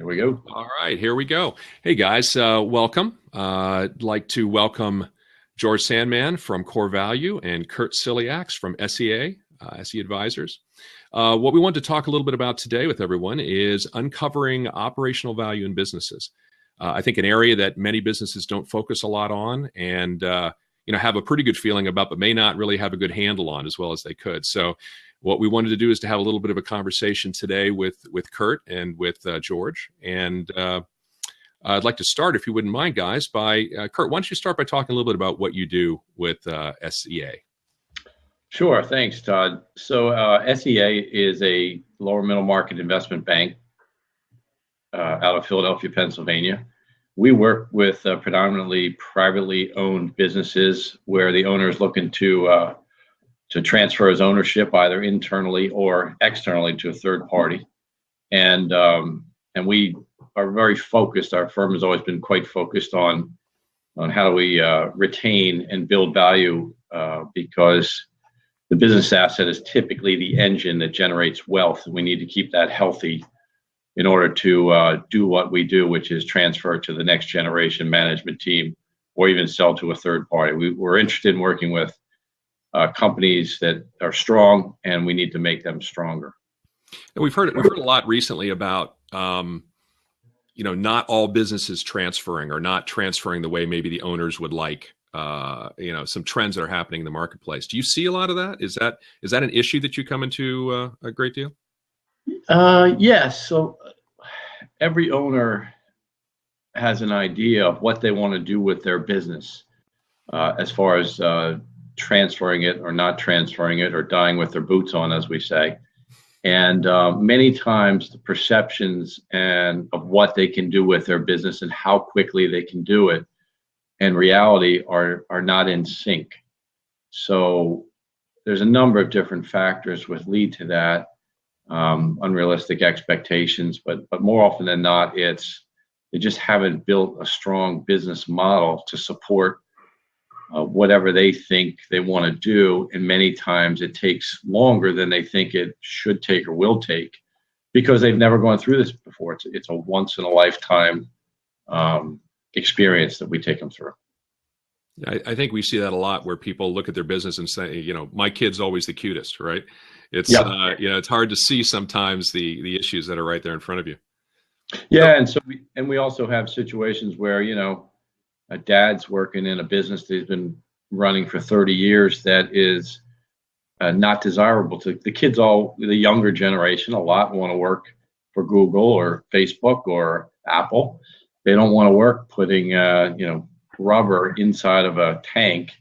There we go. All right, here we go. Hey guys, welcome. I'd like to welcome George Sandman from Core Value and Kurt Ciliax from SEA, SE Advisors. What we want to talk a little bit about today with everyone is uncovering operational value in businesses. I think an area that many businesses don't focus a lot on and have a pretty good feeling about, but may not really have a good handle on as well as they could. So what we wanted to do is to have a little bit of a conversation today with Kurt and with George. And I'd like to start, if you wouldn't mind, guys, by Kurt, why don't you start by talking a little bit about what you do with SEA? Sure. Thanks, Todd. So SEA is a lower middle market investment bank out of Philadelphia, Pennsylvania. We work with predominantly privately owned businesses where the owner is looking to transfer his ownership either internally or externally to a third party. And we are very focused. Our firm has always been quite focused on how do we retain and build value because the business asset is typically the engine that generates wealth. And we need to keep that healthy in order to do what we do, which is transfer to the next generation management team or even sell to a third party. We're interested in working with companies that are strong, and we need to make them stronger. And we've heard a lot recently about not all businesses transferring or not transferring the way maybe the owners would like. Some trends that are happening in the marketplace. Do you see a lot of that? Is that an issue that you come into a great deal? Yes. So every owner has an idea of what they want to do with their business as far as transferring it or not transferring it or dying with their boots on, as we say. And many times the perceptions and of what they can do with their business and how quickly they can do it and reality are not in sync. So there's a number of different factors which lead to that, unrealistic expectations, but more often than not, they just haven't built a strong business model to support whatever they think they want to do. And many times it takes longer than they think it should take or will take because they've never gone through this before. It's a once in a lifetime experience that we take them through. I think we see that a lot where people look at their business and say, my kid's always the cutest, right? It's, it's hard to see sometimes the issues that are right there in front of you. Yeah. And so we also have situations where, a dad's working in a business that he's been running for 30 years that is not desirable to the kids. All the younger generation, a lot want to work for Google or Facebook or Apple. They don't want to work putting, rubber inside of a tank.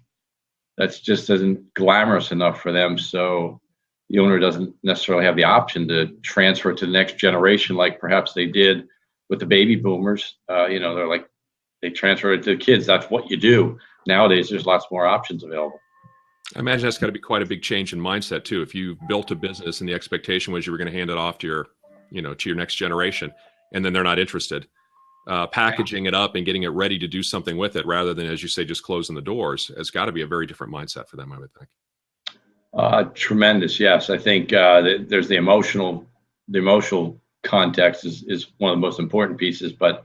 That's just isn't glamorous enough for them. So the owner doesn't necessarily have the option to transfer it to the next generation, like perhaps they did with the baby boomers. They're like, they transfer it to the kids. That's what you do. Nowadays, there's lots more options available. I imagine that's got to be quite a big change in mindset too. If you built a business and the expectation was you were going to hand it off to your next generation, and then they're not interested, packaging it up and getting it ready to do something with it, rather than, as you say, just closing the doors, has got to be a very different mindset for them, I would think. Tremendous. Yes. I think there's the emotional context is one of the most important pieces, but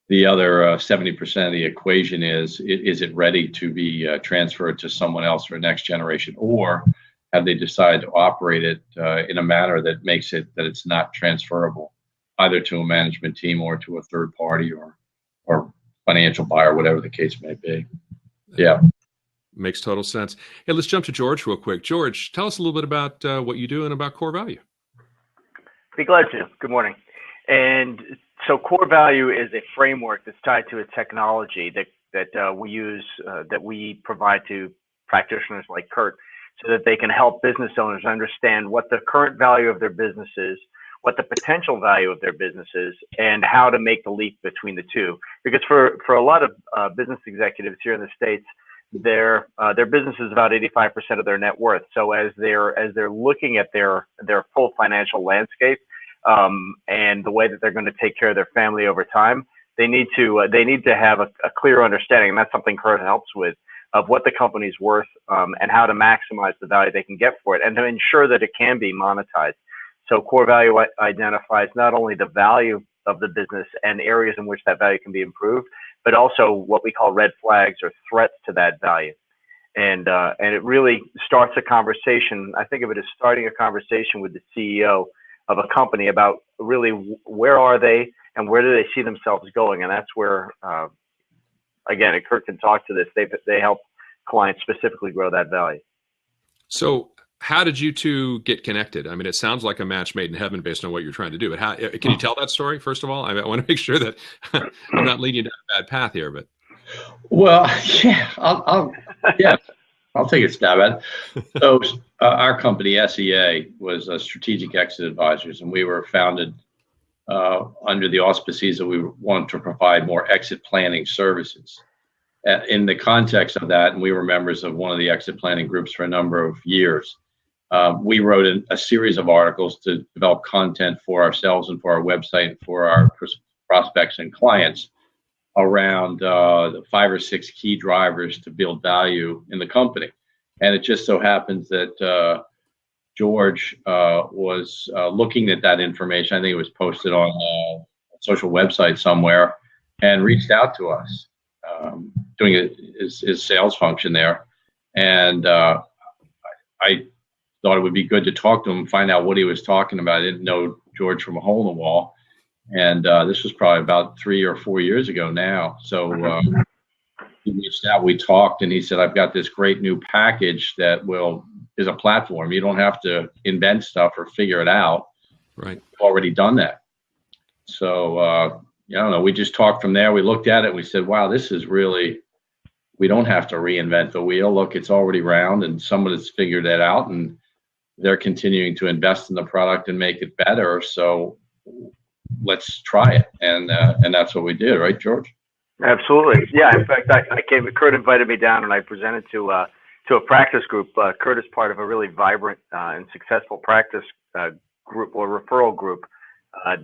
the other 70% of the equation is it ready to be transferred to someone else for next generation, or have they decided to operate it in a manner that makes it that it's not transferable either to a management team or to a third party or financial buyer, whatever the case may be. Yeah. Makes total sense. Hey, let's jump to George real quick. George, tell us a little bit about what you do and about Core Value. Be glad to. Good morning. And so Core Value is a framework that's tied to a technology that we use, that we provide to practitioners like Kurt, so that they can help business owners understand what the current value of their business is, what the potential value of their business is, and how to make the leap between the two. Because for a lot of business executives here in the States, their business is about 85% of their net worth. So as they're looking at their full financial landscape, and the way that they're going to take care of their family over time, they need to have a clear understanding, and that's something Kurt helps with, of what the company's worth, and how to maximize the value they can get for it, and to ensure that it can be monetized. So Core Value identifies not only the value of the business and areas in which that value can be improved, but also what we call red flags or threats to that value. And it really starts a conversation. I think of it as starting a conversation with the CEO of a company about really where are they and where do they see themselves going. And that's where, again, and Kurt can talk to this, they help clients specifically grow that value. So how did you two get connected? I mean, it sounds like a match made in heaven based on what you're trying to do, but how can you tell that story, first of all? I want to make sure that I'm not leading you down a bad path here, but. Well, yeah, I'll take a stab at it. So our company, SEA, was Strategic Exit Advisors, and we were founded under the auspices that we wanted to provide more exit planning services. In the context of that, and we were members of one of the exit planning groups for a number of years, we wrote a series of articles to develop content for ourselves and for our website and for our prospects and clients around the 5 or 6 key drivers to build value in the company. And it just so happens that George was looking at that information. I think it was posted on a social website somewhere, and reached out to us, doing his sales function there. And I thought it would be good to talk to him, find out what he was talking about. I didn't know George from a hole in the wall. And this was probably about 3 or 4 years ago now. So he reached out, we talked, and he said, I've got this great new package that is a platform. You don't have to invent stuff or figure it out. Right. You've already done that. So, I don't know, we just talked from there. We looked at it. We said, wow, this is really, we don't have to reinvent the wheel. Look, it's already round, and someone has figured it out, and they're continuing to invest in the product and make it better. So let's try it. And that's what we did. Right, George? Absolutely. Yeah. In fact, Kurt invited me down, and I presented to a practice group. Kurt is part of a really vibrant and successful practice group or referral group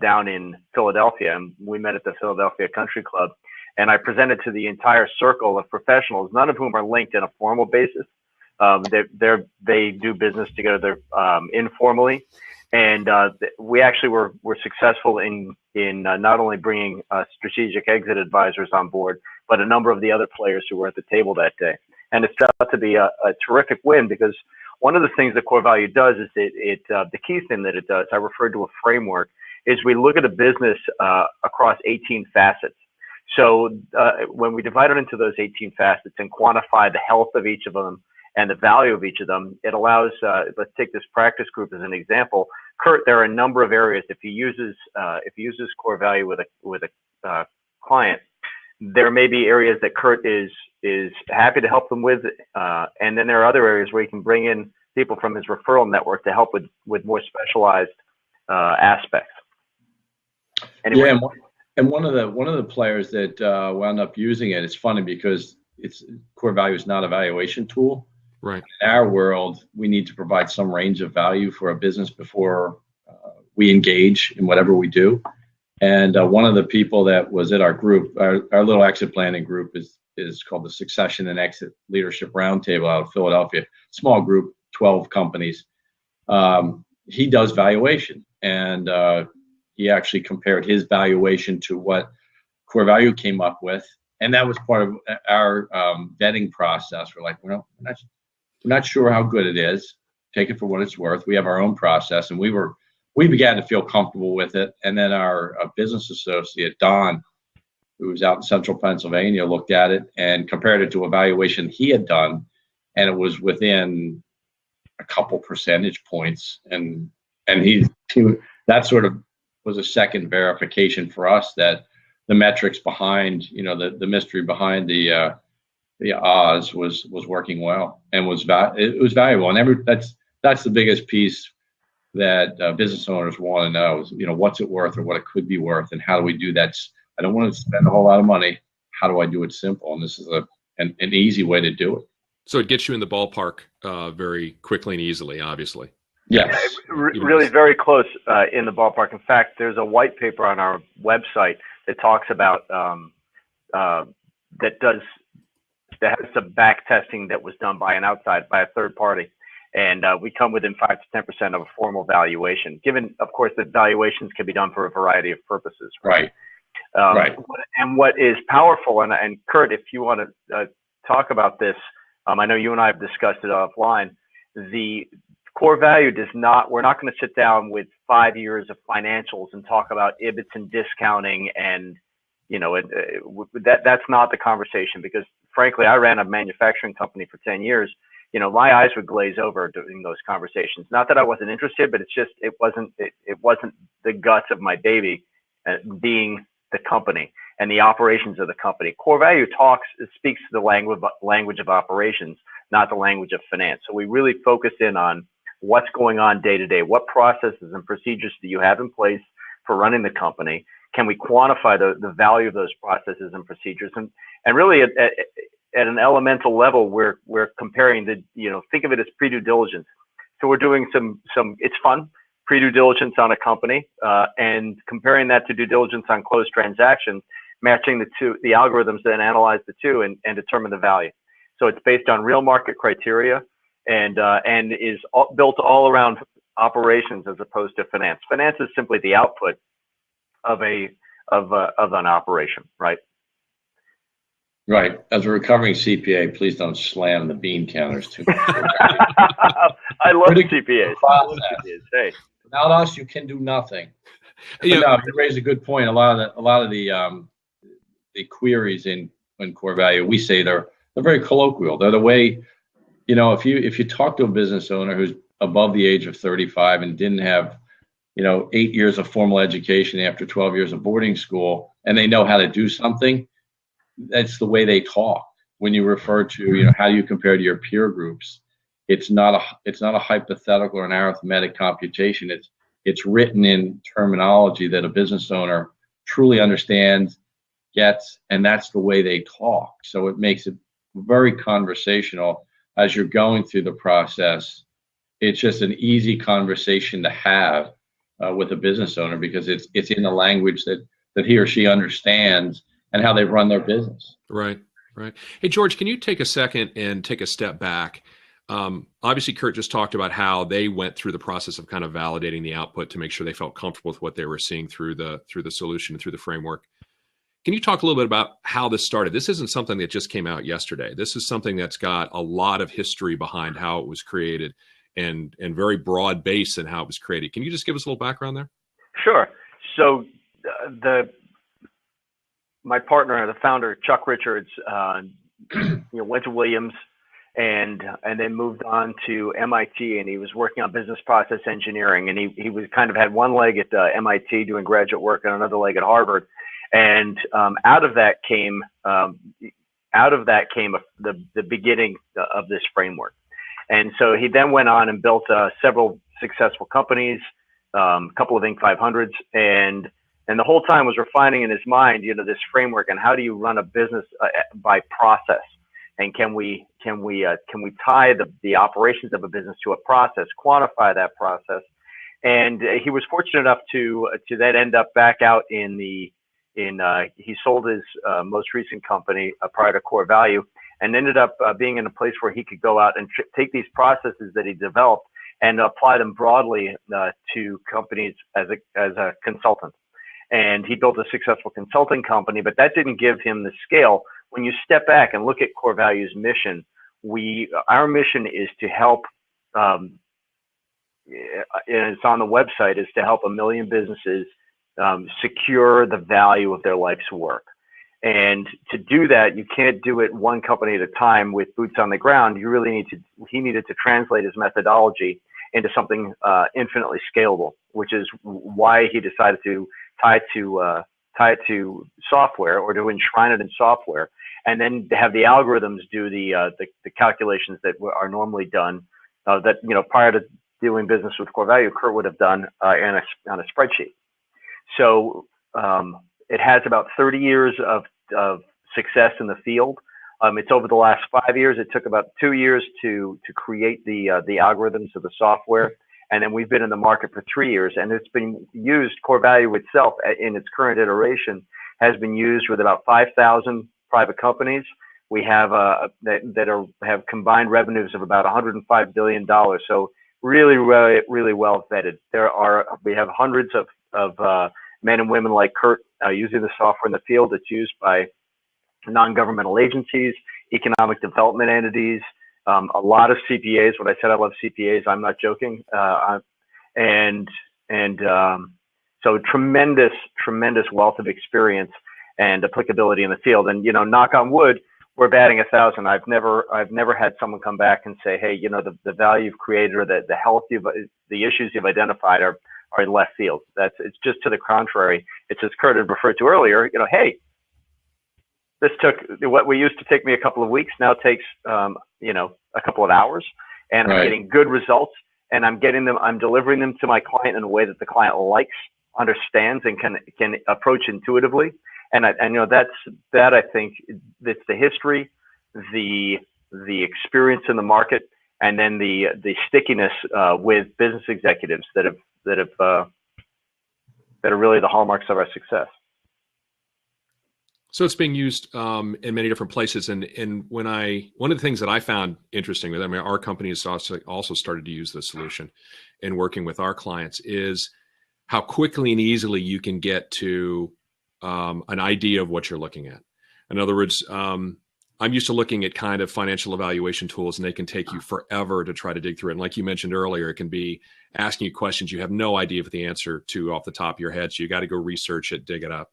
down in Philadelphia. And we met at the Philadelphia Country Club, and I presented to the entire circle of professionals, none of whom are linked in a formal basis. They do business together informally. And we actually were successful in not only bringing Strategic Exit Advisors on board, but a number of the other players who were at the table that day. And it's out to be a terrific win, because one of the things that Core Value does is the key thing that it does, I referred to a framework, is we look at a business across 18 facets. So when we divide it into those 18 facets and quantify the health of each of them and the value of each of them, it allows, let's take this practice group as an example. Kurt, there are a number of areas. If he uses Core Value with a client, there may be areas that Kurt is happy to help them with, and then there are other areas where he can bring in people from his referral network to help with more specialized aspects. Anyway. Yeah, and one of the players that wound up using it, it's funny because Core Value is not a valuation tool. Right. In our world, we need to provide some range of value for a business before we engage in whatever we do. And one of the people that was at our group, our little exit planning group, is called the Succession and Exit Leadership Roundtable out of Philadelphia. Small group, 12 companies. He does valuation, and he actually compared his valuation to what Core Value came up with, and that was part of our vetting process. We're like, well, we're not sure how good it is. Take it for what it's worth. We have our own process, and we began to feel comfortable with it. And then our business associate, Don, who was out in central Pennsylvania, looked at it and compared it to a valuation he had done, and it was within a couple percentage points. And he that sort of was a second verification for us that the metrics behind, the mystery behind the Oz was working well and it was valuable. And that's the biggest piece that business owners want to know is, what's it worth or what it could be worth, and how do we do that? I don't want to spend a whole lot of money. How do I do it simple? And this is an easy way to do it. So it gets you in the ballpark very quickly and easily, obvioly. Yes. Really very close in the ballpark. In fact, there's a white paper on our website that talks about that has some back testing that was done by a third party. And we come within 5 to 10% of a formal valuation, given, of course, that valuations can be done for a variety of purposes. Right. Right. And what is powerful, and Kurt, if you want to talk about this, I know you and I have discussed it offline. The core value does not, we're not going to sit down with 5 years of financials and talk about IBITs and discounting and, that's not the conversation, because frankly, I ran a manufacturing company for 10 years. My eyes would glaze over during those conversations. Not that I wasn't interested, but it's just, it wasn't the guts of my baby, being the company and the operations of the company. Core value speaks the language of operations, not the language of finance. So we really focus in on what's going on day to day. What processes and procedures do you have in place for running the company? Can we quantify the value of those processes and procedures? And really at an elemental level, we're comparing think of it as pre-due diligence. So we're doing some it's fun, pre-due diligence on a company, and comparing that to due diligence on closed transactions, matching the two, the algorithms then analyze the two and determine the value. So it's based on real market criteria and is built all around operations as opposed to finance. Finance is simply the output of an operation, right? Right. As a recovering CPA, please don't slam the bean counters too much. I love CPAs. Hey. Without us, you can do nothing. You raise a good point. A lot of the queries in core value, we say they're very colloquial. They're the way, if you talk to a business owner who's above the age of 35 and didn't have 8 years of formal education after 12 years of boarding school, and they know how to do something, that's the way they talk. When you refer to, how do you compare to your peer groups? It's not a hypothetical or an arithmetic computation. It's written in terminology that a business owner truly understands, gets, and that's the way they talk. So it makes it very conversational as you're going through the process. It's just an easy conversation to have with a business owner, because it's in the language that he or she understands and how they run their business. Right. Hey, George, can you take a second and take a step back? Obviously, Kurt just talked about how they went through the process of kind of validating the output to make sure they felt comfortable with what they were seeing through the solution and through the framework. Can you talk a little bit about how this started? This isn't something that just came out yesterday. This is something that's got a lot of history behind how it was created and very broad base in how it was created. Can you just give us a little background there? Sure. So my partner, the founder, Chuck Richards, went to Williams and then moved on to MIT, and he was working on business process engineering, and he was kind of had one leg at MIT doing graduate work and another leg at Harvard, and out of that came the beginning of this framework. And so he then went on and built several successful companies, a couple of Inc. 500s, and the whole time was refining in his mind, this framework and how do you run a business by process, and can we tie the operations of a business to a process, quantify that process, and he was fortunate enough to then end up back out he sold his most recent company prior to Core Value, and ended up being in a place where he could go out and take these processes that he developed and apply them broadly to companies as a consultant. And he built a successful consulting company, but that didn't give him the scale. When you step back and look at Core Value's mission, our mission is to help, and it's on the website, is to help 1 million businesses secure the value of their life's work. And to do that, you can't do it one company at a time with boots on the ground. You really he needed to translate his methodology into something infinitely scalable, which is why he decided to tie it to software, or to enshrine it in software, and then to have the algorithms do the calculations that are normally done, that prior to doing business with Core Value, Kurt would have done on a spreadsheet. So it has about 30 years of success in the field. It's over the last 5 years. It took about 2 years to create the algorithms of the software. And then we've been in the market for 3 years, and it's been used. Core Value itself, in its current iteration, has been used with about 5,000 private companies, We have have combined revenues of about $105 billion. So really, really, really well vetted. We have hundreds of men and women like Kurt using the software in the field. It's used by non-governmental agencies, economic development entities, a lot of CPAs. When I said I love CPAs, I'm not joking. So tremendous wealth of experience and applicability in the field. And, knock on wood, we're batting 1,000. I've never had someone come back and say, hey, the value you've created or the health the issues you've identified are in left field. It's just to the contrary. It's as Kurt had referred to earlier, hey, this took what we used to take me a couple of weeks now takes, a couple of hours, and I'm getting good results, and I'm delivering them to my client in a way that the client likes, understands, and can approach intuitively. And I think it's the history, the experience in the market, and then the stickiness with business executives that are really the hallmarks of our success. So it's being used in many different places, and one of the things that I found interesting with our company has also started to use this solution in working with our clients is how quickly and easily you can get to an idea of what you're looking at. In other words, I'm used to looking at kind of financial evaluation tools, and they can take you forever to try to dig through it. And like you mentioned earlier, it can be asking you questions you have no idea of the answer to off the top of your head, so you got to go research it, dig it up.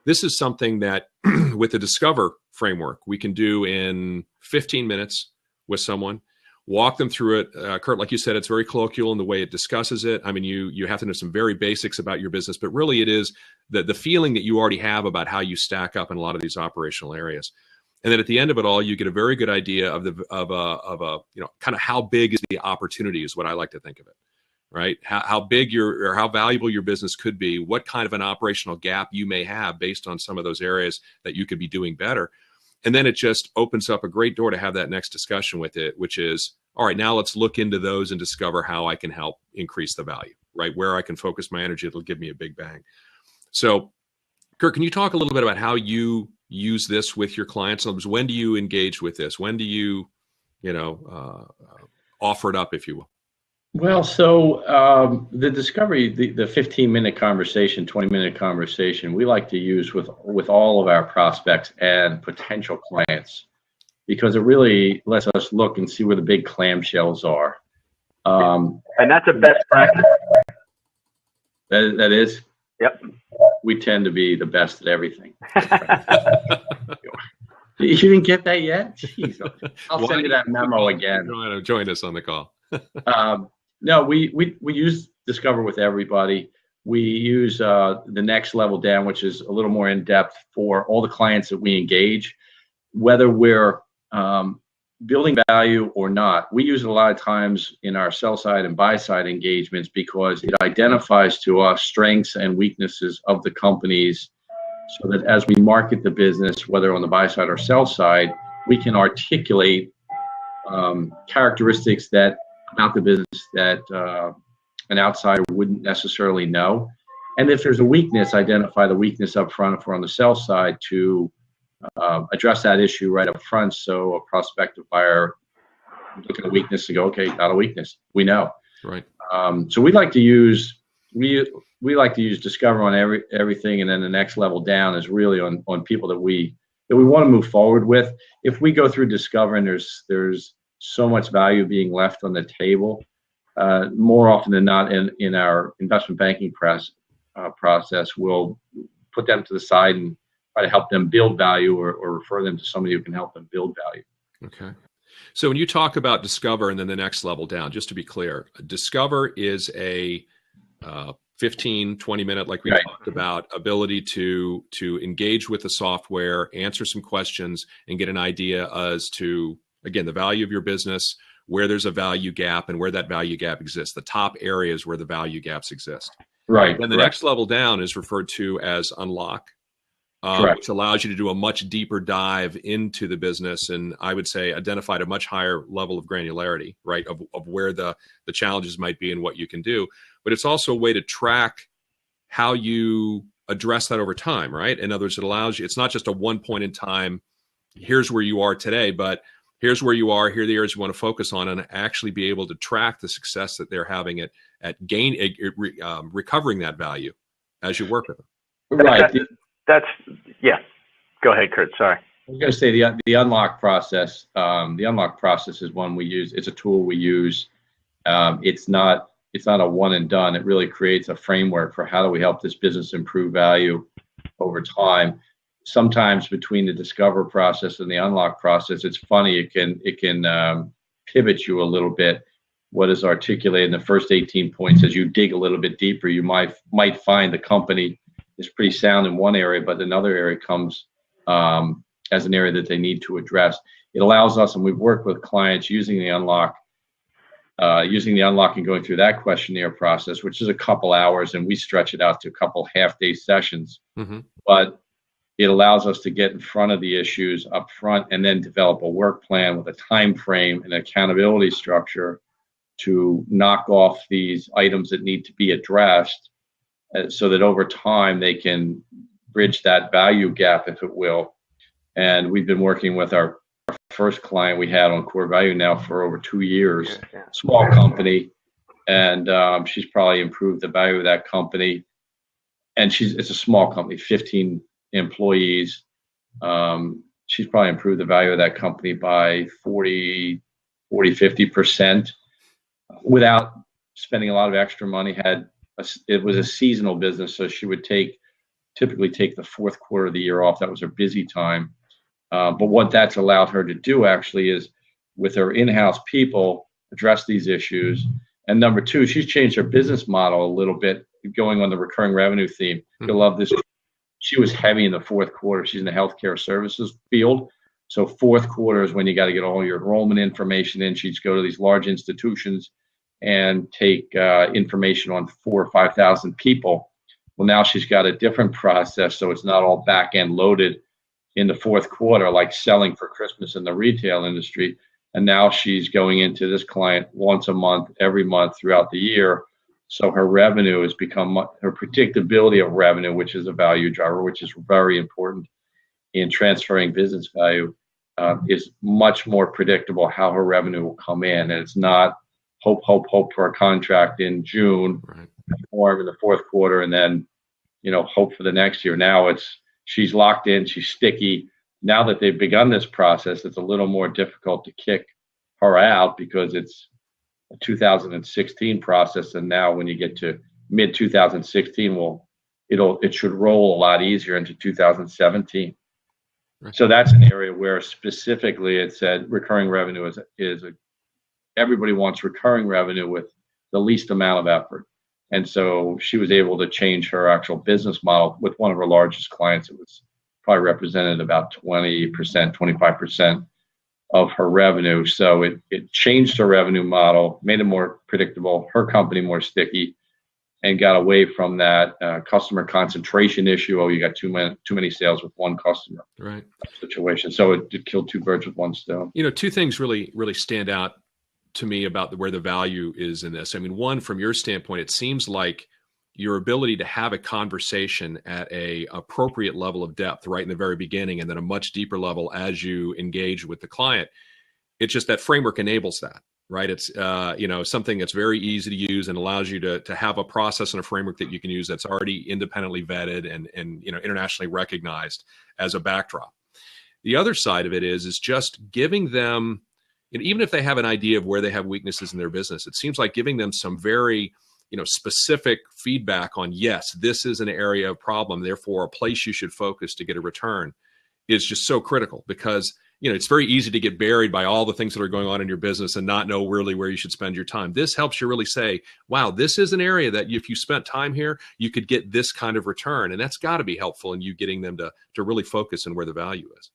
This is something that with the Discover framework, we can do in 15 minutes with someone, walk them through it. Kurt, like you said, it's very colloquial in the way it discusses it. I mean, you have to know some very basics about your business, but really it is the feeling that you already have about how you stack up in a lot of these operational areas. And then at the end of it all, you get a very good idea of kind of how big is the opportunity is what I like to think of it. Right? How big or how valuable your business could be, what kind of an operational gap you may have based on some of those areas that you could be doing better. And then it just opens up a great door to have that next discussion with it, which is, all right, now let's look into those and discover how I can help increase the value, right? Where I can focus my energy, it'll give me a big bang. So, Kurt, can you talk a little bit about how you use this with your clients? In other words, when do you engage with this? When do you, offer it up, if you will? Well, so the Discovery, the 15-minute conversation, 20-minute conversation, we like to use with all of our prospects and potential clients because it really lets us look and see where the big clamshells are. And that's a best practice. That is? Yep. We tend to be the best at everything. You didn't get that yet? Jeez, I'll send you that memo again. Join us on the call. No, we use Discover with everybody. We use the next level down, which is a little more in depth for all the clients that we engage, whether we're building value or not. We use it a lot of times in our sell side and buy side engagements because it identifies to us strengths and weaknesses of the companies so that as we market the business, whether on the buy side or sell side, we can articulate characteristics about the business that an outsider wouldn't necessarily know. And if there's a weakness, identify the weakness up front if we're on the sell side to address that issue right up front. So a prospective buyer look at a weakness and go, okay, not a weakness. We know. Right. So we like to use Discover on everything, and then the next level down is really on people that we want to move forward with. If we go through Discover and there's so much value being left on the table, more often than not in our investment banking process, we'll put them to the side and try to help them build value or refer them to somebody who can help them build value. Okay. So when you talk about Discover and then the next level down, just to be clear, Discover is a 15, 20 minute, like we talked about, ability to engage with the software, answer some questions, and get an idea as to, again, the value of your business, where there's a value gap and where that value gap exists, the top areas where the value gaps exist. Right. Then the next level down is referred to as Unlock, which allows you to do a much deeper dive into the business and I would say identify a much higher level of granularity, right, of where the challenges might be and what you can do. But it's also a way to track how you address that over time, right? In other words, it allows you, it's not just a one point in time here's where you are today, but here's where you are, here are the areas you want to focus on, and actually be able to track the success that they're having at recovering that value as you work with them. Right. Yeah. Go ahead, Kurt. Sorry. I was going to say the unlock process. The unlock process is one we use. It's a tool we use. It's not a one and done. It really creates a framework for how do we help this business improve value over time. Sometimes between the discover process and the unlock process, it's funny. It can pivot you a little bit. What is articulated in the first 18 points, as you dig a little bit deeper, you might find the company is pretty sound in one area, but another area comes as an area that they need to address. It allows us, and we've worked with clients using the unlock and going through that questionnaire process, which is a couple hours, and we stretch it out to a couple half-day sessions. Mm-hmm. But it allows us to get in front of the issues up front and then develop a work plan with a time frame and accountability structure to knock off these items that need to be addressed, so that over time they can bridge that value gap, if it will. And we've been working with our first client we had on core value now for over 2 years. Yeah. Small company, and she's probably improved the value of that company. And it's a small company, 15 employees. She's probably improved the value of that company by 50% without spending a lot of extra money. It was a seasonal business, so she would typically take the fourth quarter of the year off. That was her busy time. But what that's allowed her to do actually is, with her in-house people, address these issues. And number two, she's changed her business model a little bit, going on the recurring revenue theme. You'll love this. She was heavy in the fourth quarter. She's in the healthcare services field. So fourth quarter is when you got to get all your enrollment information in. She'd go to these large institutions and take information on 4,000 or 5,000 people. Well, now she's got a different process, so it's not all back end loaded in the fourth quarter, like selling for Christmas in the retail industry. And now she's going into this client once a month, every month throughout the year. So her revenue has become, her predictability of revenue, which is a value driver, which is very important in transferring business value, is much more predictable how her revenue will come in. And it's not hope for a contract in June, right, or in the fourth quarter, and then, hope for the next year. Now she's locked in, she's sticky. Now that they've begun this process, it's a little more difficult to kick her out because it's a 2016 process. And now when you get to mid 2016, it should roll a lot easier into 2017. Right. So that's an area where specifically it said recurring revenue everybody wants recurring revenue with the least amount of effort. And so she was able to change her actual business model with one of her largest clients. It was probably represented about 20%, 25% of her revenue. So it changed her revenue model, made it more predictable, her company more sticky, and got away from that customer concentration issue. Oh, you got too many sales with one customer, right, situation. So it killed two birds with one stone. Two things really, really stand out to me about where the value is in this. I mean, one, from your standpoint, it seems like your ability to have a conversation at a appropriate level of depth right in the very beginning, and then a much deeper level as you engage with the client. It's just that framework enables that, right? It's something that's very easy to use and allows you to have a process and a framework that you can use that's already independently vetted and internationally recognized as a backdrop. The other side of it is just giving them, even if they have an idea of where they have weaknesses in their business, it seems like giving them some very specific feedback on, yes, this is an area of problem, therefore a place you should focus to get a return, is just so critical. Because it's very easy to get buried by all the things that are going on in your business and not know really where you should spend your time. This helps you really say, wow, this is an area that if you spent time here, you could get this kind of return. And that's got to be helpful in you getting them to really focus on where the value is.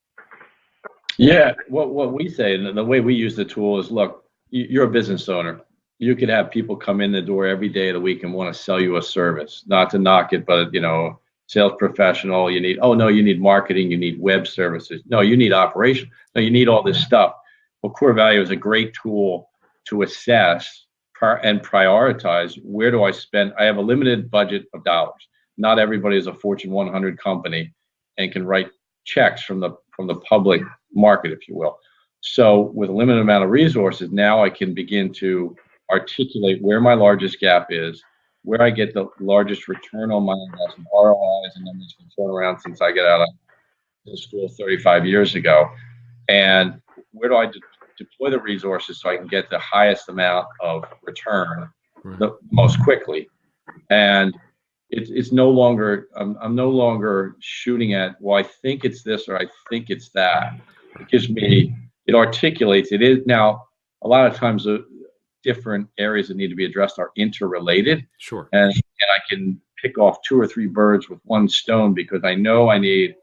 Yeah, what we say, and the way we use the tool is, look, you're a business owner. You could have people come in the door every day of the week and want to sell you a service. Not to knock it, but sales professional, you need marketing, you need web services. No, you need operation. No, you need all this stuff. Well, Core Value is a great tool to assess and prioritize, where do I spend? I have a limited budget of dollars. Not everybody is a Fortune 100 company and can write checks from the public market, if you will. So with a limited amount of resources, now I can begin to articulate where my largest gap is, where I get the largest return on my investment. ROI is a number that's been thrown around since I got out of school 35 years ago. And where do I deploy the resources so I can get the highest amount of return the most quickly? And it's no longer, I'm no longer shooting at, well, I think it's this or I think it's that. It gives me, it articulates, it is now a lot of times the different areas that need to be addressed are interrelated. Sure. And I can pick off 2 or 3 birds with one stone because I know I need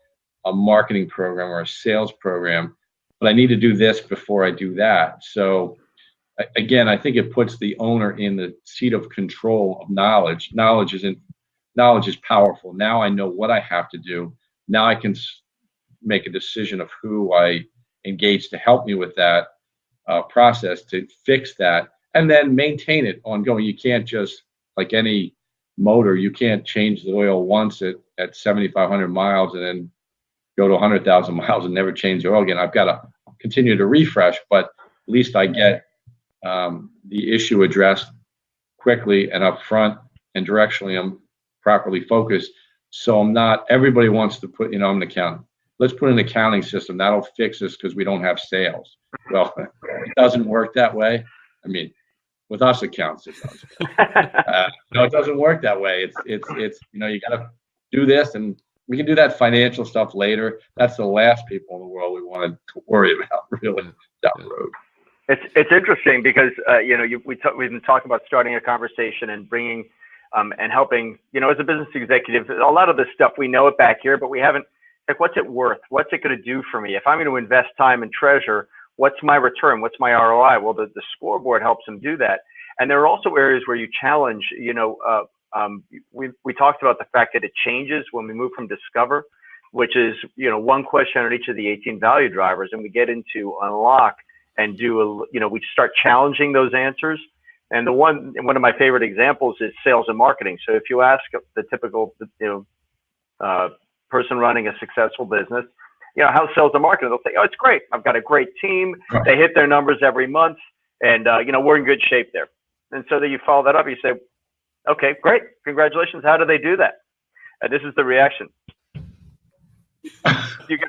a marketing program or a sales program, but I need to do this before I do that. So again, I think it puts the owner in the seat of control of knowledge. Knowledge is powerful. Now I know what I have to do. Now I can make a decision of who I engage to help me with that process to fix that and then maintain it ongoing. You can't just, like any motor, you can't change the oil once at 7,500 miles and then go to 100,000 miles and never change the oil again. I've got to continue to refresh, but at least I get the issue addressed quickly and up front, and directionally I'm properly focused. So I'm not, everybody wants to put, I'm an accountant. Let's put an accounting system that'll fix this because we don't have sales. Well, it doesn't work that way. I mean, with us accountants, it does. No, it doesn't work that way. It's you got to do this, and we can do that financial stuff later. That's the last people in the world we want to worry about really down the road. It's interesting because we've been talking about starting a conversation and bringing and helping, as a business executive, a lot of this stuff we know it back here, but we haven't. Like, what's it worth? What's it going to do for me? If I'm going to invest time and treasure, what's my return? What's my ROI? Well, the scoreboard helps them do that. And there are also areas where you challenge, we talked about the fact that it changes when we move from Discover, which is, one question on each of the 18 value drivers, and we get into Unlock and we start challenging those answers. And one of my favorite examples is sales and marketing. So if you ask the typical, person running a successful business, how's sales and marketing? They'll say, oh, it's great. I've got a great team. Right. They hit their numbers every month, and we're in good shape there. And so then you follow that up. You say, okay, great, congratulations. How do they do that? And this is the reaction.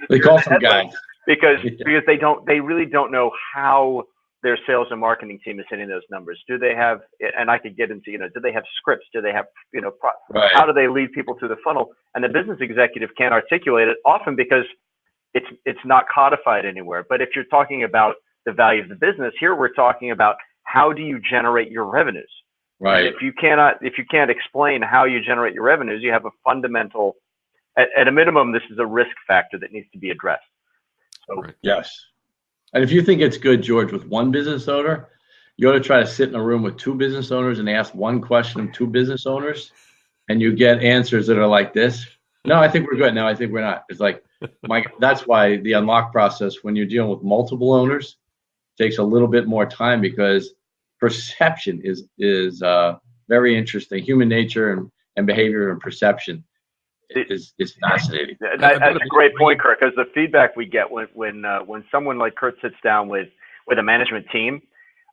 They call some guys because they really don't know how their sales and marketing team is hitting those numbers. Do they have, and I could get into, do they have scripts? Do they have, right. How do they lead people through the funnel? And the business executive can't articulate it, often because it's not codified anywhere. But if you're talking about the value of the business, here we're talking about how do you generate your revenues? Right. And if you can't explain how you generate your revenues, you have a fundamental, at a minimum, this is a risk factor that needs to be addressed. So, right. Yes. And if you think it's good, George, with one business owner, you ought to try to sit in a room with 2 business owners and ask one question of 2 business owners, and you get answers that are like this. No, I think we're good. No, I think we're not. It's like, that's why the unlock process, when you're dealing with multiple owners, takes a little bit more time because perception is very interesting. Human nature and behavior and perception is fascinating. That's a great point, Kurt, because the feedback we get when someone like Kurt sits down with a management team,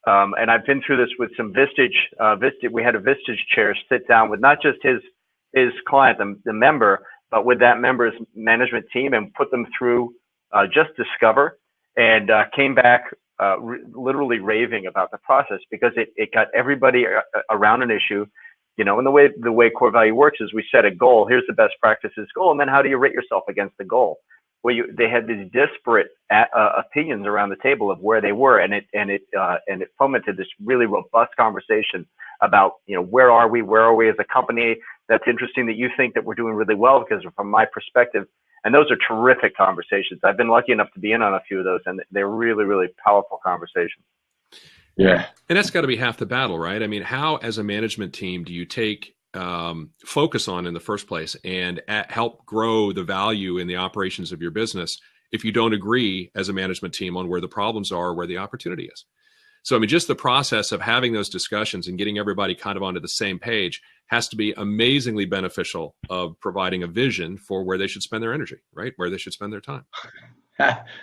and I've been through this with some Vistage. We had a Vistage chair sit down with not just his client, the member, but with that member's management team, and put them through just Discover, and came back literally raving about the process because it got everybody around an issue. And the way Core Value works is we set a goal. Here's the best practices goal, and then how do you rate yourself against the goal? Well, they had these disparate opinions around the table of where they were, and it fomented this really robust conversation about where are we as a company. That's interesting that you think that we're doing really well, because from my perspective, and those are terrific conversations. I've been lucky enough to be in on a few of those, and they're really, really powerful conversations. Yeah. And that's got to be half the battle, right? I mean, how, as a management team, do you take focus on in the first place and help grow the value in the operations of your business if you don't agree as a management team on where the problems are, where the opportunity is? So, I mean, just the process of having those discussions and getting everybody kind of onto the same page has to be amazingly beneficial of providing a vision for where they should spend their energy, right? Where they should spend their time.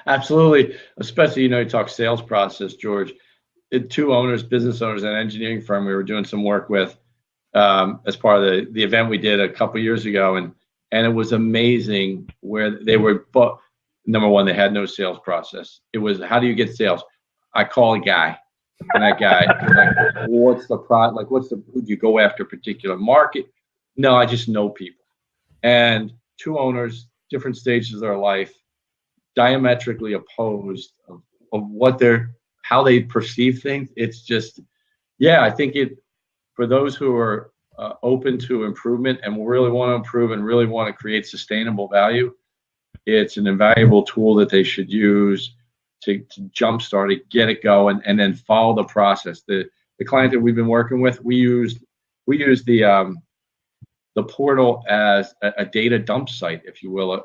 Absolutely. Especially, you talk sales process, George. Two owners, business owners, and engineering firm we were doing some work with as part of the event we did a couple years ago. And it was amazing where they were, number one, they had no sales process. It was, how do you get sales? I call a guy. And that guy, like, what's the product? Like, who do you go after a particular market? No, I just know people. And two owners, different stages of their life, diametrically opposed of how they perceive things. It's just, I think for those who are open to improvement and really want to improve and really want to create sustainable value, it's an invaluable tool that they should use to jumpstart it, get it going, and then follow the process. The client that we've been working with, we used the portal as a data dump site, if you will.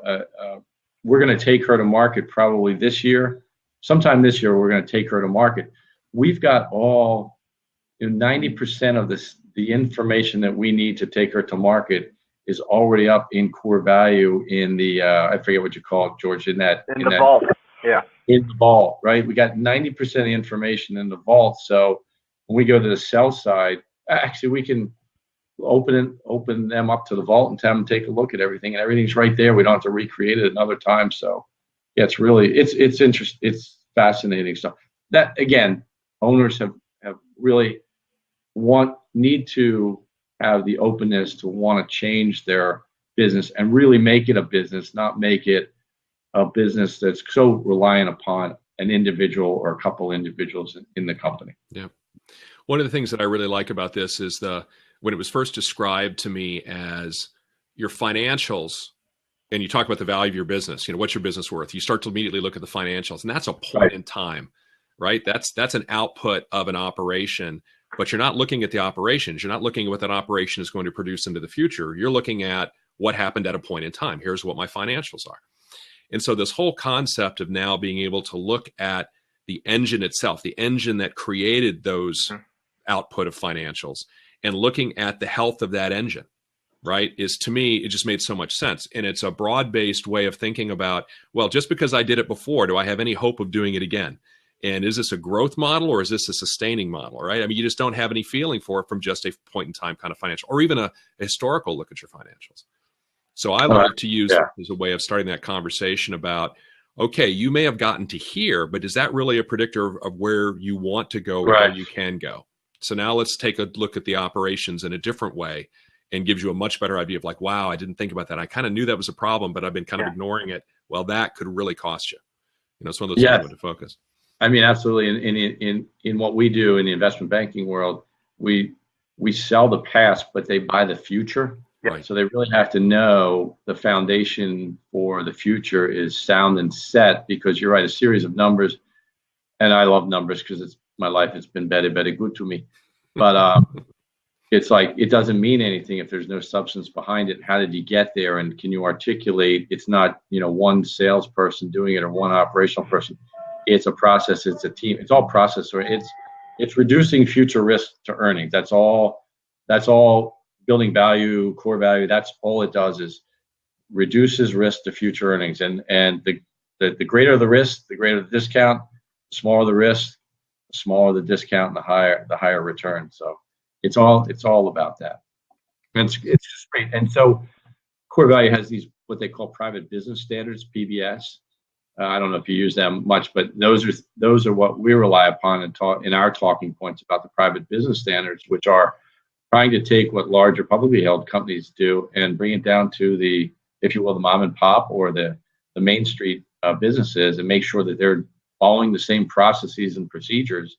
We're going to take her to market probably this year. Sometime this year, we're going to take her to market. We've got all 90% of the information that we need to take her to market is already up in Core Value in the I forget what you call it, George, in the vault. Yeah. In the vault, right? We got 90% of the information in the vault. So when we go to the sell side, actually we can open them up to the vault and have them take a look at everything, and everything's right there. We don't have to recreate it another time. So yeah, it's interesting. It's fascinating stuff. That again, owners have really need to have the openness to want to change their business and really make it a business, not make it a business that's so reliant upon an individual or a couple individuals in the company. Yeah. One of the things that I really like about this is when it was first described to me as your financials, and you talk about the value of your business, what's your business worth? You start to immediately look at the financials, and that's a point in time, right? That's an output of an operation, but you're not looking at the operations. You're not looking at what that operation is going to produce into the future. You're looking at what happened at a point in time. Here's what my financials are. And so this whole concept of now being able to look at the engine itself, the engine that created those output of financials, and looking at the health of that engine, right, is, to me, it just made so much sense. And it's a broad-based way of thinking about, well, just because I did it before, do I have any hope of doing it again? And is this a growth model or is this a sustaining model, right? I mean, you just don't have any feeling for it from just a point in time kind of financial, or even a historical look at your financials. So I love to use it as a way of starting that conversation about, okay, you may have gotten to here, but is that really a predictor of where you want to go, where you can go? So now let's take a look at the operations in a different way, and gives you a much better idea of like, wow, I didn't think about that. I kind of knew that was a problem, but I've been kind of ignoring it. Well, that could really cost you. It's one of those things to focus. I mean, absolutely. In what we do in the investment banking world, we sell the past, but they buy the future. Right. So they really have to know the foundation for the future is sound and set, because you're right, a series of numbers, and I love numbers because it's my life. It's been very, very good to me. But it's like, it doesn't mean anything if there's no substance behind it. How did you get there? And can you articulate? It's not, one salesperson doing it or one operational person. It's a process. It's a team. It's all process. Or it's reducing future risk to earnings. That's all. Building value, core value. That's all it does, is reduces risk to future earnings. And the greater the risk, the greater the discount. The smaller the risk, the smaller the discount, and the higher return. So it's all about that. And it's just great. And so Core Value has these, what they call private business standards, PBS. I don't know if you use them much, but those are what we rely upon in our talking points about the private business standards, which are trying to take what larger publicly held companies do and bring it down to the, if you will, the mom and pop or the Main Street businesses, and make sure that they're following the same processes and procedures,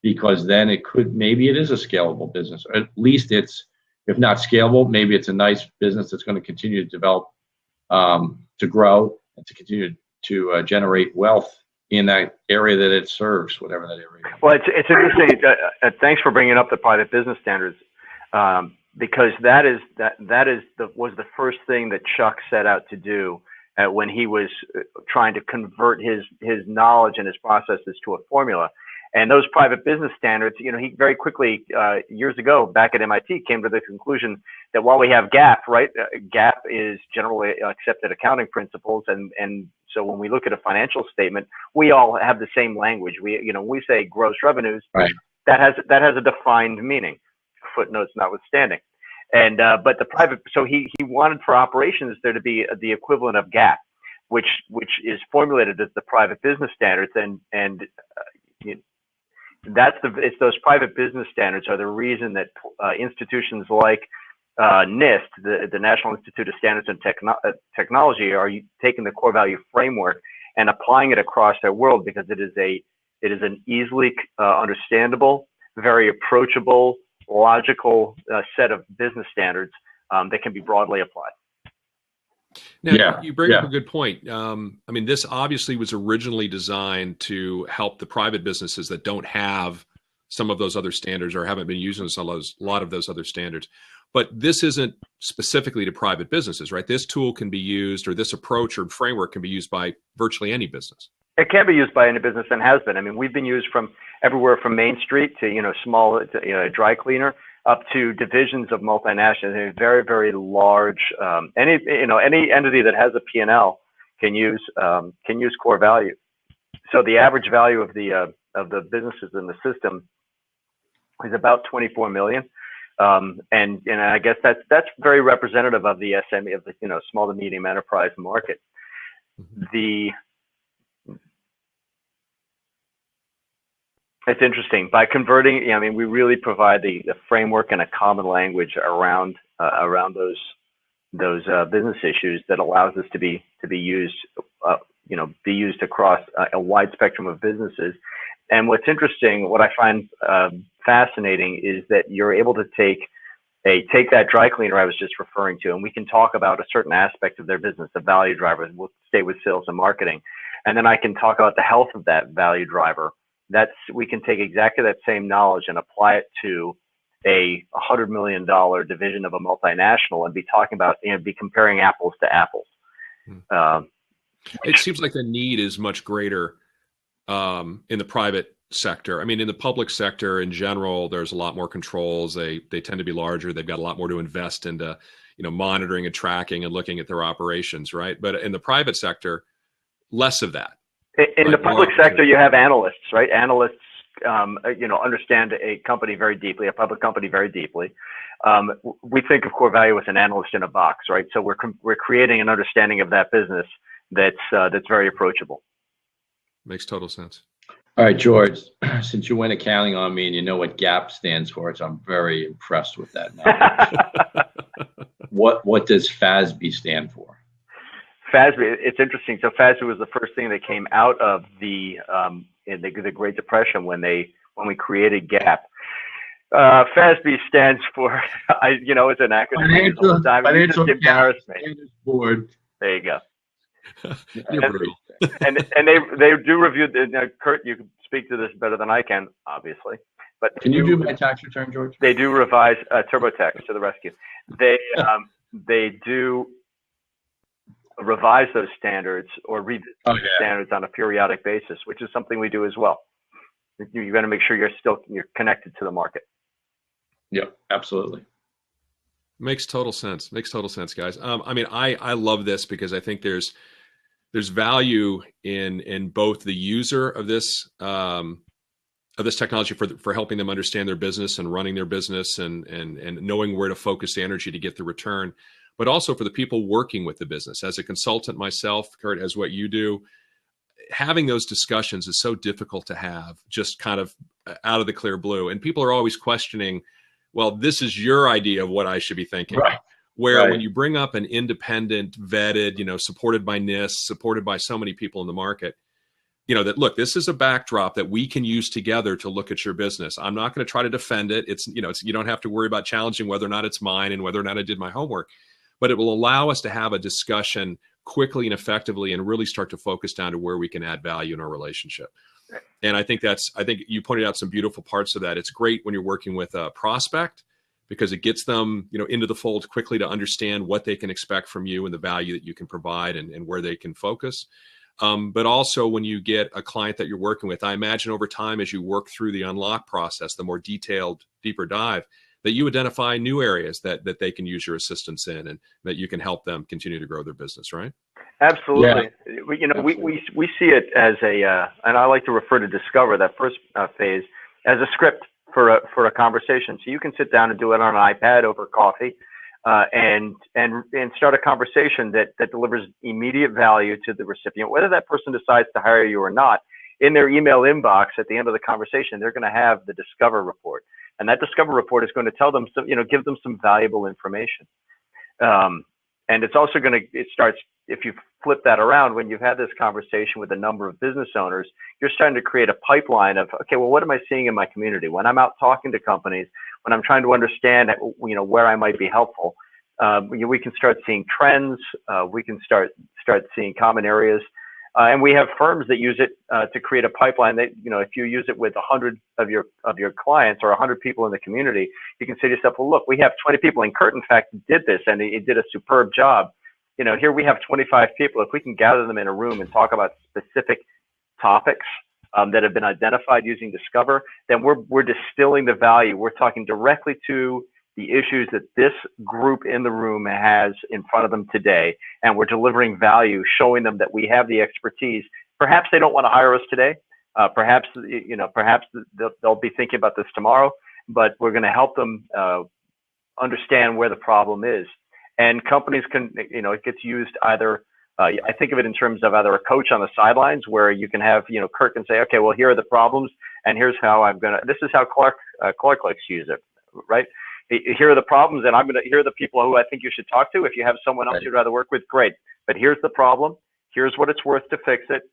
because then maybe it is a scalable business, or at least it's, if not scalable, maybe it's a nice business that's going to continue to develop, to grow, and to continue to generate wealth in that area that it serves, whatever that area is. Well, it's interesting. Thanks for bringing up the private business standards, because that was the first thing that Chuck set out to do when he was trying to convert his knowledge and his processes to a formula. And those private business standards, he very quickly, years ago, back at MIT, came to the conclusion that while we have GAAP, right, GAAP is generally accepted accounting principles, and so when we look at a financial statement, we all have the same language. We say gross revenues, Right. that has a defined meaning, footnotes notwithstanding. And but the private, so he wanted for operations there to be the equivalent of GAAP, which is formulated as the private business standards, and it's those private business standards are the reason that institutions like NIST, the National Institute of Standards and Technology, are taking the core value framework and applying it across their world, because it is an easily understandable, very approachable, logical set of business standards that can be broadly applied. Now, you bring up a good point. I mean, this obviously was originally designed to help the private businesses that don't have some of those other standards or haven't been using a lot of those other standards. But this isn't specifically to private businesses, right? This tool can be used, or this approach or framework can be used by virtually any business. It can be used by any business and has been. I mean, we've been used from everywhere from Main Street to, small dry cleaner, up to divisions of multinationals, very, very large. Any entity that has a P&L can use core value. So the average value of the businesses in the system is about 24 million, and I guess that's very representative of the SME, of the small to medium enterprise market. It's interesting. By converting, we really provide the framework and a common language around those business issues that allows us to be used across a wide spectrum of businesses. And what's interesting, what I find fascinating, is that you're able to take that dry cleaner I was just referring to, and we can talk about a certain aspect of their business, the value driver, and we'll stay with sales and marketing, and then I can talk about the health of that value driver. We can take exactly that same knowledge and apply it to a $100 million division of a multinational and be talking about, be comparing apples to apples. It seems like the need is much greater in the private sector. I mean, in the public sector in general, there's a lot more controls. They tend to be larger. They've got a lot more to invest into, monitoring and tracking and looking at their operations, right? But in the private sector, less of that. In the public sector, you have analysts, right? Analysts, understand a company very deeply, a public company very deeply. We think of core value as an analyst in a box, right? So we're creating an understanding of that business that's very approachable. Makes total sense. All right, George, since you went accounting on me and you know what GAAP stands for, so I'm very impressed with that now. What does FASB stand for? FASB, it's interesting. So FASB was the first thing that came out of the Great Depression when we created GAAP. FASB stands for, it's an acronym. Financial Embarrassment Board. There you go. You're and they do review. Kurt, you can speak to this better than I can, obviously. But can you do my tax return, George? They do revise TurboTax to the rescue. They do revise those standards or revisit standards on a periodic basis, which is something we do as well. You're going to make sure you're connected to the market. Yep, absolutely. Makes total sense, guys. I love this because I think there's value in both the user of this technology for helping them understand their business and running their business and knowing where to focus the energy to get the return, but also for the people working with the business. As a consultant myself, Kurt, as what you do, having those discussions is so difficult to have just kind of out of the clear blue. And people are always questioning, well, this is your idea of what I should be thinking. Right. Where when you bring up an independent, vetted, supported by NIST, supported by so many people in the market, that, look, this is a backdrop that we can use together to look at your business. I'm not going to try to defend it. You don't have to worry about challenging whether or not it's mine and whether or not I did my homework. But it will allow us to have a discussion quickly and effectively and really start to focus down to where we can add value in our relationship. And I think you pointed out some beautiful parts of that. It's great when you're working with a prospect because it gets them, into the fold quickly to understand what they can expect from you and the value that you can provide and where they can focus. But also when you get a client that you're working with, I imagine over time, as you work through the unlock process, the more detailed, deeper dive, that you identify new areas that they can use your assistance in, and that you can help them continue to grow their business, right? Absolutely. Yeah. We see it as and I like to refer to Discover, that first phase, as a script for a conversation. So you can sit down and do it on an iPad over coffee, and start a conversation that delivers immediate value to the recipient, whether that person decides to hire you or not. In their email inbox at the end of the conversation, they're going to have the Discover report, and that Discover report is going to tell them some, give them some valuable information. And it's also it starts, if you flip that around, when you've had this conversation with a number of business owners, you're starting to create a pipeline of, okay, well, what am I seeing in my community? When I'm out talking to companies, when I'm trying to understand, where I might be helpful, we can start seeing trends. We can start seeing common areas. And we have firms that use it to create a pipeline that, if you use it with 100 of your clients or 100 people in the community, you can say to yourself, well, look, we have 20 people. And Kurt, in fact, did this, and he did a superb job. Here we have 25 people. If we can gather them in a room and talk about specific topics that have been identified using Discover, then we're distilling the value. We're talking directly to the issues that this group in the room has in front of them today, and we're delivering value, showing them that we have the expertise. Perhaps they don't want to hire us today. Perhaps they'll be thinking about this tomorrow, but we're going to help them understand where the problem is. And companies can, it gets used either, I think of it in terms of either a coach on the sidelines, where you can have, Kurt can say, okay, well, here are the problems, and here's how this is how ColorClicks use it, right? Here are the problems, and here are the people who I think you should talk to. If you have someone else you'd rather work with, great. But here's the problem. Here's what it's worth to fix it.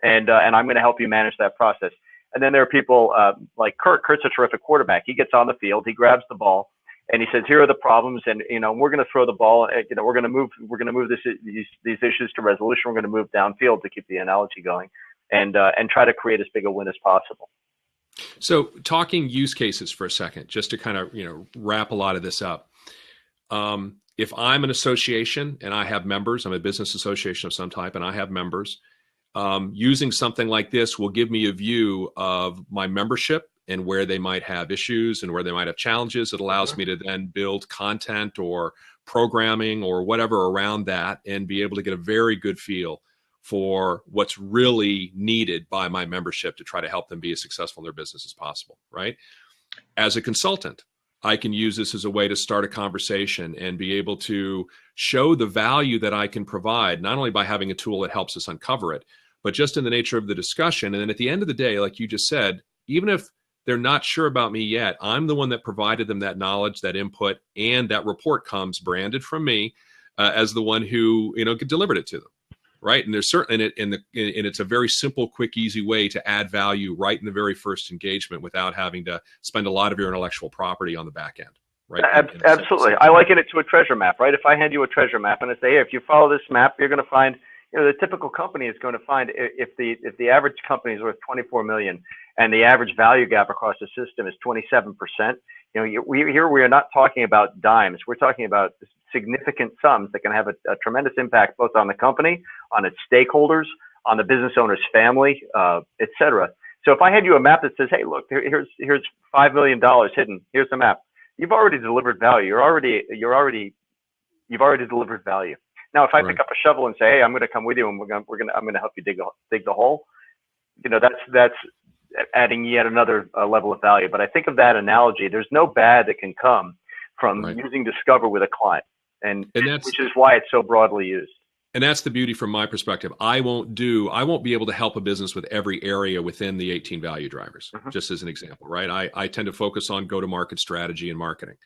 And I'm going to help you manage that process. And then there are people like Kurt. Kurt's a terrific quarterback. He gets on the field, he grabs the ball, and he says, here are the problems. And, we're going to throw the ball, we're going to move these issues to resolution. We're going to move downfield, to keep the analogy going, and try to create as big a win as possible. So talking use cases for a second, just to kind of, wrap a lot of this up. If I'm an association and I have members, I'm a business association of some type and I have members, using something like this will give me a view of my membership and where they might have issues and where they might have challenges. It allows me to then build content or programming or whatever around that and be able to get a very good feel for what's really needed by my membership to try to help them be as successful in their business as possible, right? As a consultant, I can use this as a way to start a conversation and be able to show the value that I can provide, not only by having a tool that helps us uncover it, but just in the nature of the discussion. And then at the end of the day, like you just said, even if they're not sure about me yet, I'm the one that provided them that knowledge, that input, and that report comes branded from me as the one who, delivered it to them. Right. And there's certainly and it's a very simple, quick, easy way to add value right in the very first engagement without having to spend a lot of your intellectual property on the back end. Right. Absolutely. I liken it to a treasure map, right? If I hand you a treasure map and I say, hey, if you follow this map, you're going to find, the typical company is going to find, if the average company is worth 24 million and the average value gap across the system is 27%, we are not talking about dimes. We're talking about significant sums that can have a tremendous impact both on the company, on its stakeholders, on the business owner's family, et cetera. So if I had you a map that says, hey, look, here's $5 million hidden. Here's the map. You've already delivered value. You've already delivered value. Now, if I pick up a shovel and say, hey, I'm going to come with you and I'm going to help you dig the hole, that's adding yet another level of value. But I think of that analogy, there's no bad that can come from using Discover with a client, and which is why it's so broadly used. And that's the beauty from my perspective. I won't be able to help a business with every area within the 18 value drivers, just as an example, right? I tend to focus on go-to-market strategy and marketing.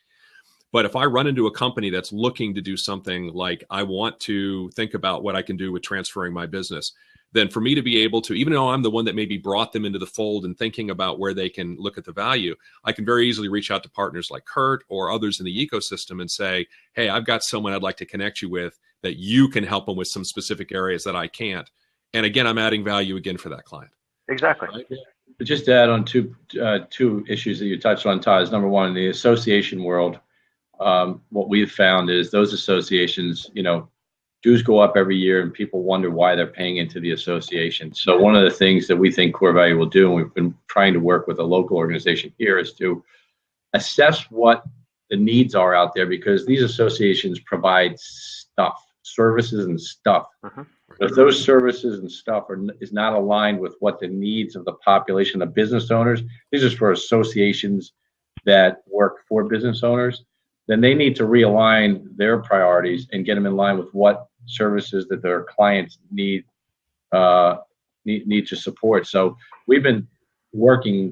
But if I run into a company that's looking to do something like I want to think about what I can do with transferring my business, then for me to be able to, even though I'm the one that maybe brought them into the fold and thinking about where they can look at the value, I can very easily reach out to partners like Kurt or others in the ecosystem and say, hey, I've got someone I'd like to connect you with that you can help them with some specific areas that I can't. And again, I'm adding value again for that client. Exactly. Right? Just to add on two issues that you touched on, Todd, is number one, in the association world, what we've found is those associations, dues go up every year, and people wonder why they're paying into the association. So one of the things that we think Core Value will do, and we've been trying to work with a local organization here, is to assess what the needs are out there, because these associations provide stuff, services and stuff. But if those services and stuff is not aligned with what the needs of the population of business owners, these are for associations that work for business owners, then they need to realign their priorities and get them in line with what services that their clients need to support. So we've been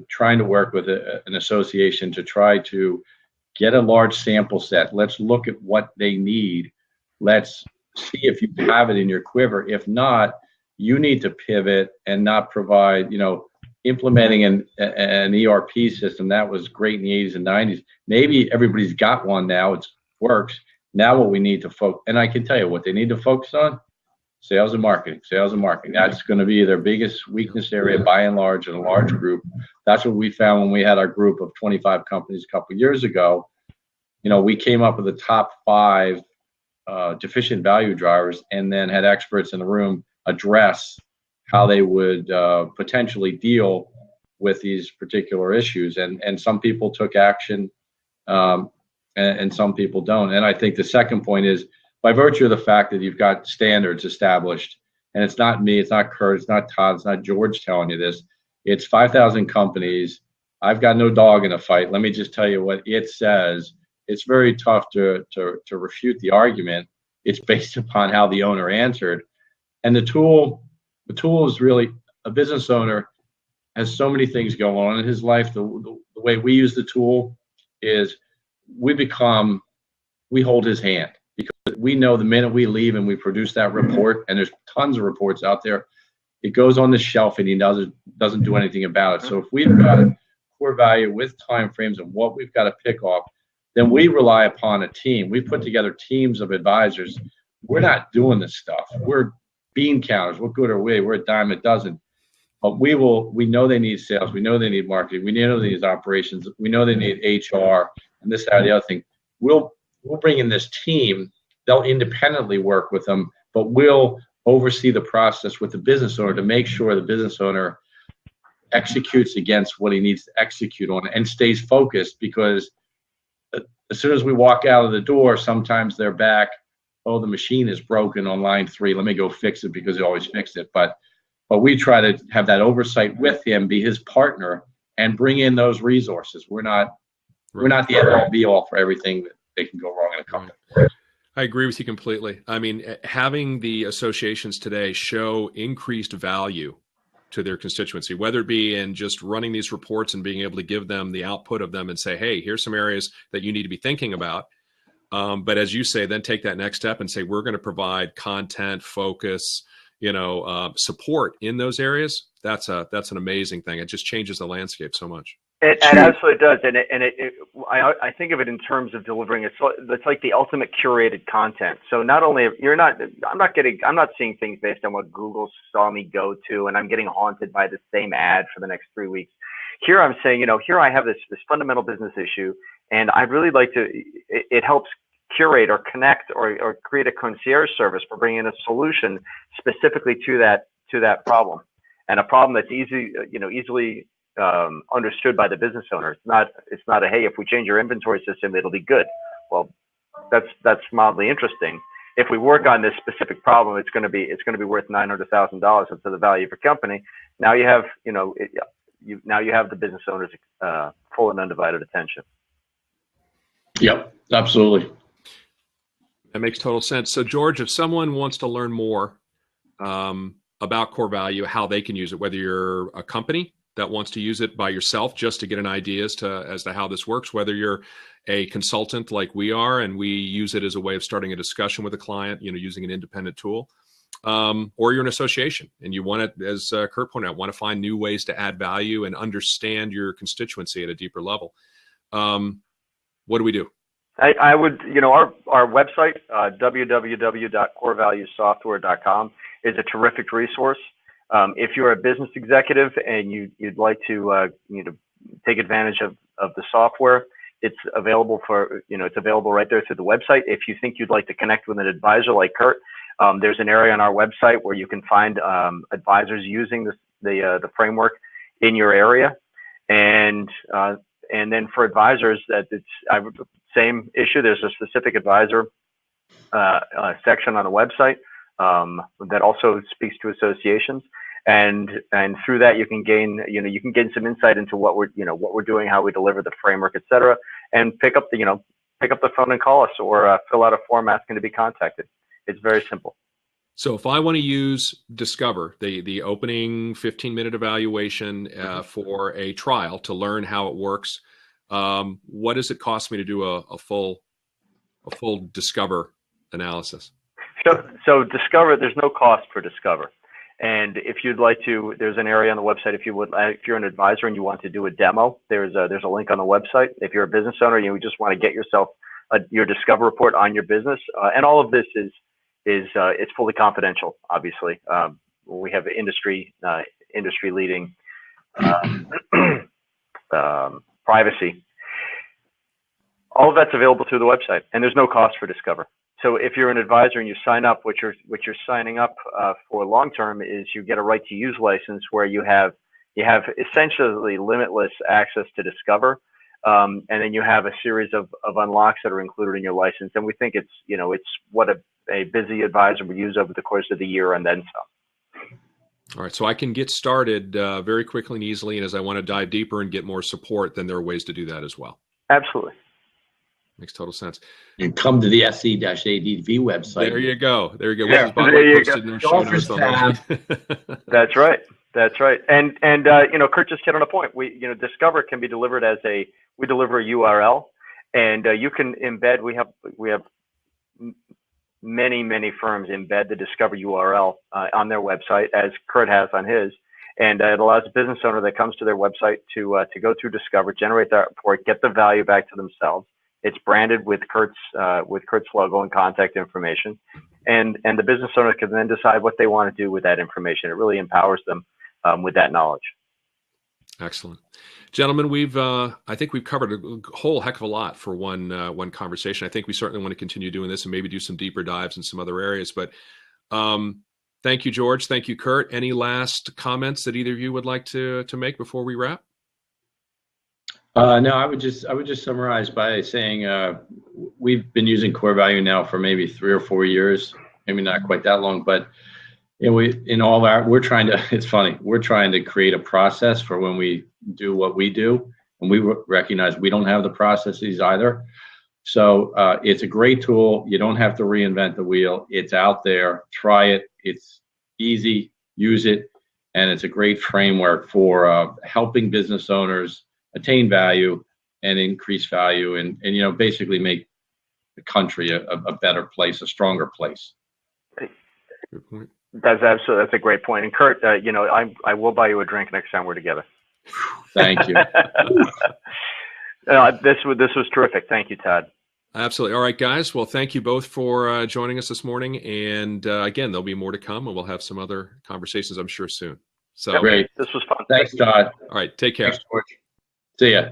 trying to work with an association to try to get a large sample set. Let's look at what they need. Let's see if you have it in your quiver. If not, you need to pivot and not provide, implementing an ERP system that was great in the 80s and 90s. Maybe everybody's got one now, it works. Now what we need to focus, and I can tell you what they need to focus on: sales and marketing. That's going to be their biggest weakness area by and large in a large group. That's what we found when we had our group of 25 companies a couple of years ago. We came up with the top 5 deficient value drivers, and then had experts in the room address how they would potentially deal with these particular issues. And some people took action, and some people don't. And I think the second point is, by virtue of the fact that you've got standards established, and it's not me, it's not Kurt, it's not Todd, it's not George telling you this, it's 5,000 companies. I've got no dog in the fight. Let me just tell you what it says. It's very tough to refute the argument. It's based upon how the owner answered. And the tool is really, a business owner has so many things going on in his life. The way we use the tool is we hold his hand, because we know the minute we leave and we produce that report, and there's tons of reports out there, it goes on the shelf and he doesn't do anything about it. So if we've got a Core Value with timeframes and what we've got to pick off, then we rely upon a team. We put together teams of advisors. We're not doing this stuff. We're bean counters. What good are we? We're a dime a dozen. But we know they need sales. We know they need marketing. We know they need operations. We know they need HR and this, that, or the other thing. We'll bring in this team. They'll independently work with them, but we'll oversee the process with the business owner to make sure the business owner executes against what he needs to execute on and stays focused, because as soon as we walk out of the door, sometimes they're back. Oh, the machine is broken on line 3. Let me go fix it, because he always fixed it. But we try to have that oversight with him, be his partner, and bring in those resources. We're not the end all be all for everything that they can go wrong in a company. I agree with you completely. I mean, having the associations today show increased value to their constituency, whether it be in just running these reports and being able to give them the output of them and say, hey, here's some areas that you need to be thinking about. But as you say, then take that next step and say, we're going to provide content, focus, support in those areas. That's an amazing thing. It just changes the landscape so much. It absolutely does, I think of it in terms of delivering. It's like the ultimate curated content. So not only I'm not seeing things based on what Google saw me go to, and I'm getting haunted by the same ad for the next 3 weeks. Here I'm saying, here I have this fundamental business issue, and I'd really like to. It helps curate or connect or create a concierge service for bringing a solution specifically to that problem, and a problem that's easily understood by the business owner. It's not a, hey, if we change your inventory system, it'll be good. Well, that's mildly interesting. If we work on this specific problem, it's going to be worth $900,000 to the value of your company. Now you have the business owner's full and undivided attention. Yep, absolutely. That makes total sense. So George, if someone wants to learn more about Core Value, how they can use it, whether you're a company that wants to use it by yourself just to get an idea as to how this works, whether you're a consultant like we are and we use it as a way of starting a discussion with a client, using an independent tool, or you're an association and you want to, as Kurt pointed out, want to find new ways to add value and understand your constituency at a deeper level. What do we do? I would, our website, www.corevaluesoftware.com, is a terrific resource. If you're a business executive and you'd like to take advantage of the software, it's available right there through the website. If you think you'd like to connect with an advisor like Kurt, There's an area on our website where you can find advisors using the framework in your area, and then for advisors that same issue. There's a specific advisor section on the website that also speaks to associations, and through that you can gain some insight into what we're doing, how we deliver the framework, et cetera, and pick up the phone and call us, or fill out a form asking to be contacted. It's very simple. So if I want to use Discover, the opening 15-minute evaluation for a trial to learn how it works, what does it cost me to do a full Discover analysis? So Discover, there's no cost for Discover. And if you'd like to, there's an area on the website. If you're an advisor and you want to do a demo, there's a link on the website. If you're a business owner, you just want to get yourself your Discover report on your business, and all of this is it's fully confidential. Obviously, we have industry leading privacy. All of that's available through the website, and there's no cost for Discover. So if you're an advisor and you sign up, what you're signing up for long term is you get a right to use license where you have essentially limitless access to Discover, and then you have a series of unlocks that are included in your license. And we think it's what a busy advisor would use over the course of the year and then some. All right, so I can get started very quickly and easily, and as I want to dive deeper and get more support, then there are ways to do that as well. Absolutely. Makes total sense. And come to the SE-ADV website. There you go. There you go. Yeah, Which is, by the way, posted in our show Golfers notes already. That's right. That's right. And Kurt just hit on a point. Discover can be delivered as we deliver a URL, and you can embed. We have many firms embed the Discover URL on their website, as Kurt has on his, and it allows a business owner that comes to their website to go through Discover, generate that report, get the value back to themselves. It's branded with Kurt's logo and contact information, and the business owner can then decide what they want to do with that information. It really empowers them with that knowledge. Excellent, gentlemen. I think we've covered a whole heck of a lot for one conversation. I think we certainly want to continue doing this and maybe do some deeper dives in some other areas. But thank you, George. Thank you, Kurt. Any last comments that either of you would like to make before we wrap? No, I would just summarize by saying we've been using Core Value now for maybe 3 or 4 years, maybe not quite that long, but we're trying to. It's funny, we're trying to create a process for when we do what we do, and we recognize we don't have the processes either. So it's a great tool. You don't have to reinvent the wheel. It's out there. Try it. It's easy. Use it, and it's a great framework for helping business owners attain value and increase value, and basically make the country a better place, a stronger place. Good point. That's a great point. And Kurt, I will buy you a drink next time we're together. Thank you. This was terrific. Thank you, Todd. Absolutely. All right, guys. Well, thank you both for joining us this morning. And again, there'll be more to come, and we'll have some other conversations, I'm sure, soon. So great. This was fun. Thanks, Todd. All right. Take care. Thanks, George. See ya.